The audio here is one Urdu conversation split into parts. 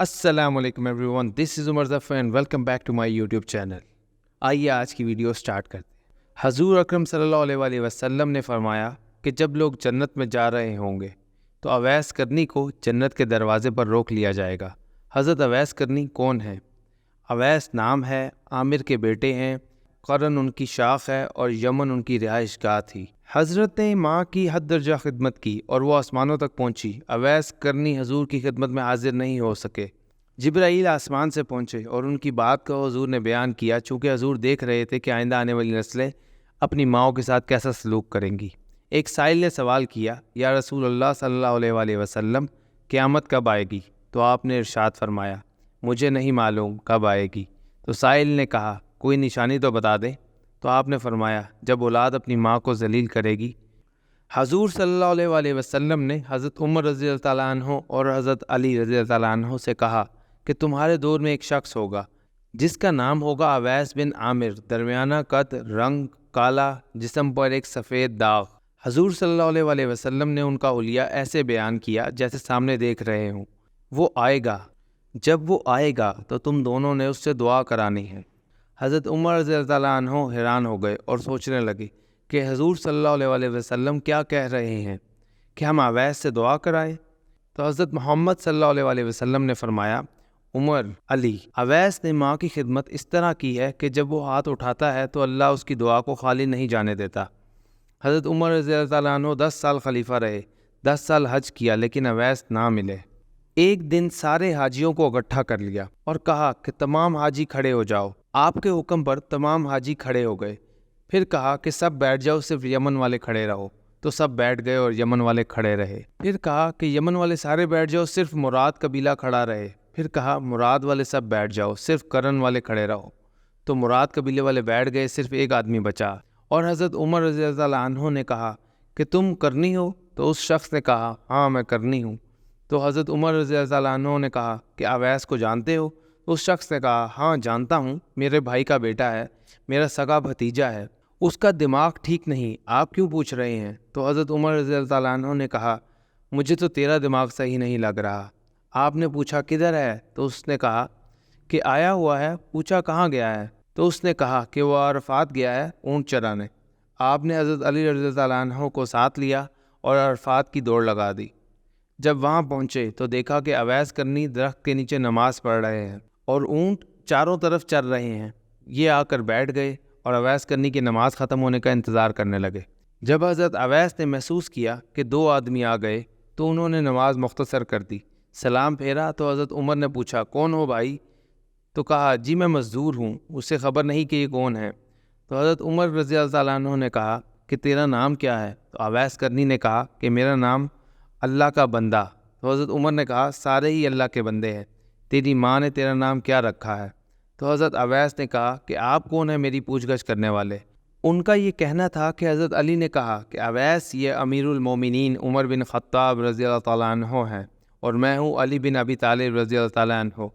السلام علیکم everyone, this is Umar Zafar and welcome back to my YouTube channel. آئیے آج کی ویڈیو سٹارٹ کرتے ہیں۔ حضور اکرم صلی اللہ علیہ وآلہ وسلم نے فرمایا کہ جب لوگ جنت میں جا رہے ہوں گے تو اویس کرنی کو جنت کے دروازے پر روک لیا جائے گا۔ حضرت اویس کرنی کون ہیں؟ اویس نام ہے، عامر کے بیٹے ہیں، قرن ان کی شاخ ہے اور یمن ان کی رہائش گاہ تھی۔ حضرت نے ماں کی حد درجہ خدمت کی اور وہ آسمانوں تک پہنچی۔ اویس کرنی حضور کی خدمت میں حاضر نہیں ہو سکے۔ جبرائیل آسمان سے پہنچے اور ان کی بات کو حضور نے بیان کیا، چونکہ حضور دیکھ رہے تھے کہ آئندہ آنے والی نسلیں اپنی ماؤں کے ساتھ کیسا سلوک کریں گی۔ ایک سائل نے سوال کیا، یا رسول اللہ صلی اللہ علیہ وآلہ وسلم، قیامت کب آئے گی؟ تو آپ نے ارشاد فرمایا، مجھے نہیں معلوم کب آئے گی۔ تو سائل نے کہا، کوئی نشانی تو بتا دیں۔ تو آپ نے فرمایا، جب اولاد اپنی ماں کو ذلیل کرے گی۔ حضور صلی اللہ علیہ وآلہ وسلم نے حضرت عمر رضی اللہ تعالیٰ عنہ اور حضرت علی رضی اللہ تعالیٰ عنہ سے کہا کہ تمہارے دور میں ایک شخص ہوگا جس کا نام ہوگا اویس بن عامر، درمیانہ قد، رنگ کالا، جسم پر ایک سفید داغ۔ حضور صلی اللہ علیہ وآلہ وسلم نے ان کا حلیہ ایسے بیان کیا جیسے سامنے دیکھ رہے ہوں۔ وہ آئے گا، جب وہ آئے گا تو تم دونوں نے اس سے دعا کرانی ہے۔ حضرت عمر رضی اللہ تعالیٰ عنہ حیران ہو گئے اور سوچنے لگے کہ حضور صلی اللہ علیہ وآلہ وسلم کیا کہہ رہے ہیں کہ ہم اویس سے دعا کرائیں؟ تو حضرت محمد صلی اللہ علیہ وآلہ وسلم نے فرمایا، عمر، علی، اویس نے ماں کی خدمت اس طرح کی ہے کہ جب وہ ہاتھ اٹھاتا ہے تو اللہ اس کی دعا کو خالی نہیں جانے دیتا۔ حضرت عمر رضی اللہ تعالیٰ عنہ 10 سال خلیفہ رہے، 10 سال حج کیا، لیکن اویس نہ ملے۔ ایک دن سارے حاجیوں کو اکٹھا کر لیا اور کہا کہ تمام حاجی کھڑے ہو جاؤ۔ آپ کے حکم پر تمام حاجی کھڑے ہو گئے۔ پھر کہا کہ سب بیٹھ جاؤ، صرف یمن والے کھڑے رہو۔ تو سب بیٹھ گئے اور یمن والے کھڑے رہے۔ پھر کہا کہ یمن والے سارے بیٹھ جاؤ، صرف مراد قبیلہ کھڑا رہے۔ پھر کہا مراد والے سب بیٹھ جاؤ، صرف کرن والے کھڑے رہو۔ تو مراد قبیلے والے بیٹھ گئے، صرف ایک آدمی بچا۔ اور حضرت عمر رضی اللہ تعالیٰ عنہ نے کہا کہ تم کرنی ہو؟ تو اس شخص نے کہا، ہاں میں کرنی ہوں۔ تو حضرت عمر رضی اللہ تعالیٰ عنہ نے کہا کہ اویس کو جانتے ہو؟ تو اس شخص نے کہا، ہاں جانتا ہوں، میرے بھائی کا بیٹا ہے، میرا سگا بھتیجا ہے، اس کا دماغ ٹھیک نہیں، آپ کیوں پوچھ رہے ہیں؟ تو حضرت عمر رضی اللہ تعالیٰ عنہ نے کہا، مجھے تو تیرا دماغ صحیح نہیں لگ رہا۔ آپ نے پوچھا کدھر ہے؟ تو اس نے کہا کہ آیا ہوا ہے۔ پوچھا کہاں گیا ہے؟ تو اس نے کہا کہ وہ عرفات گیا ہے اونٹ چرانے۔ آپ نے حضرت علی رضی اللہ تعالیٰ عنہ کو ساتھ لیا اور عرفات کی دوڑ لگا دی۔ جب وہاں پہنچے تو دیکھا کہ اویس کرنی درخت کے نیچے نماز پڑھ رہے ہیں اور اونٹ چاروں طرف چر رہے ہیں۔ یہ آ کر بیٹھ گئے اور اویس کرنی کی نماز ختم ہونے کا انتظار کرنے لگے۔ جب حضرت اویس نے محسوس کیا کہ 2 آدمی آ گئے تو انہوں نے نماز مختصر کر دی۔ سلام پھیرا تو حضرت عمر نے پوچھا، کون ہو بھائی؟ تو کہا، جی میں مزدور ہوں، اس سے خبر نہیں کہ یہ کون ہے۔ تو حضرت عمر رضی اللہ تعالیٰ عنہ نے کہا کہ تیرا نام کیا ہے؟ تو اویس کرنی نے کہا کہ میرا نام اللہ کا بندہ۔ تو حضرت عمر نے کہا، سارے ہی اللہ کے بندے ہیں، تیری ماں نے تیرا نام کیا رکھا ہے؟ تو حضرت اویس نے کہا کہ آپ کون ہیں میری پوچھ گچھ کرنے والے؟ ان کا یہ کہنا تھا کہ حضرت علی نے کہا کہ اویس یہ امیر المومنین عمر بن خطاب رضی اللہ تعالیٰ عنہ ہیں اور میں ہوں علی بن ابی طالب رضی اللہ تعالیٰ عنہ۔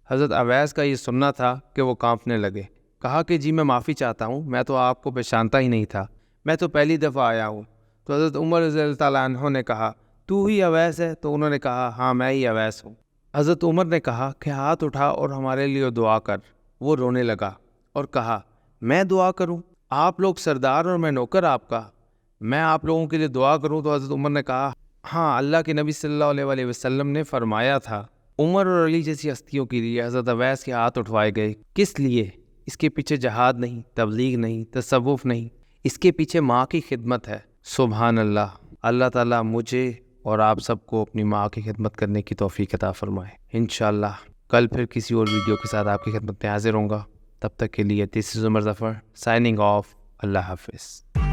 حضرت اویس کا یہ سننا تھا کہ وہ کانپنے لگے۔ کہا کہ جی میں معافی چاہتا ہوں، میں تو آپ کو پہچانتا ہی نہیں تھا، میں تو پہلی دفعہ آیا ہوں۔ تو حضرت عمر رضی اللہ تعالیٰ عنہ نے کہا، تو ہی اویس ہے؟ تو انہوں نے کہا، ہاں میں ہی اویس ہوں۔ حضرت عمر نے کہا کہ ہاتھ اٹھا اور ہمارے لیے دعا کر۔ وہ رونے لگا اور کہا، میں دعا کروں؟ آپ لوگ سردار اور میں نوکر آپ کا، میں آپ لوگوں کے لیے دعا کروں؟ تو حضرت عمر نے کہا، ہاں اللہ کے نبی صلی اللہ علیہ وآلہ وسلم نے فرمایا تھا۔ عمر اور علی جیسی ہستیوں کے لیے حضرت اویس کے ہاتھ اٹھوائے گئے۔ کس لیے؟ اس کے پیچھے جہاد نہیں، تبلیغ نہیں، تصوف نہیں، اس کے پیچھے ماں کی خدمت ہے۔ سبحان اللہ۔ اللہ تعالیٰ مجھے اور آپ سب کو اپنی ماں کی خدمت کرنے کی توفیق عطا فرمائے۔ انشاءاللہ کل پھر کسی اور ویڈیو کے ساتھ آپ کی خدمت میں حاضر ہوں گا۔ تب تک کے لیے دس is Umar Zafar signing off. اللہ حافظ۔